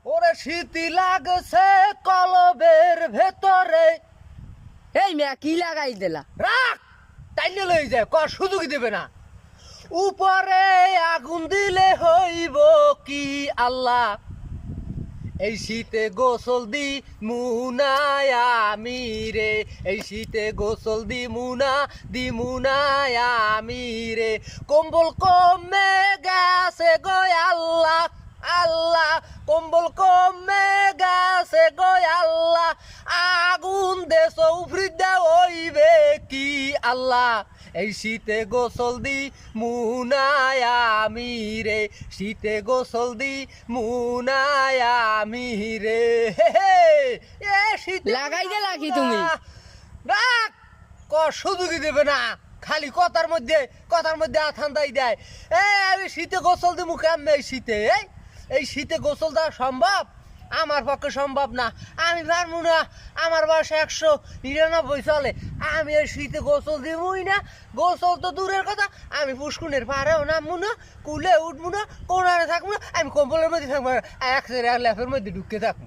ওরে শীতি লাগছে কলবের ভেতরে। এই মিয়া কি লাগাই দিলা? রাখ, টাইনে লই যায়, কর সুযোগই দেবে না। উপরে আগুন দিলে হইব কি আল্লাহ, এই শীতে গোসল দি মুনায় আমি রে, এই শীতে গোসল দি মুনায় আমি রে। কম্বল কমে গেছে গো আল্লাহ, আল্লাহ কম্বল কমে গেছে গো আল্লাহ, আগুন দে চৌফ্রিদা হইবে কি আল্লাহ, এই শীতে গোসল দি মুনায় আমি রে, শীতে গোসল দি মুনায় আমি রে। এ শীতে লাগাই দিলা কি তুমি? রাখ, কর সুযোগই দেবে না, খালি কথার মধ্যে আথান দাই দেয়। আমি শীতে গোসল দিমু কেমনে? এই শীতে এই শীতে গোসল দেওয়া সম্ভব? আমার পক্ষে সম্ভব না, আমি পারবো না। আমার বয়স 199 চলে, আমি এই শীতে গোসল দিবই না। গোসল তো দূরের কথা, আমি পুষ্কুনের পাড়েও নামবো না, কুলে উঠবো না, কোনারে থাকবো না, আমি কম্বলের মধ্যে থাকবো না, এক ল্যাপের মধ্যে ঢুকে থাকবো।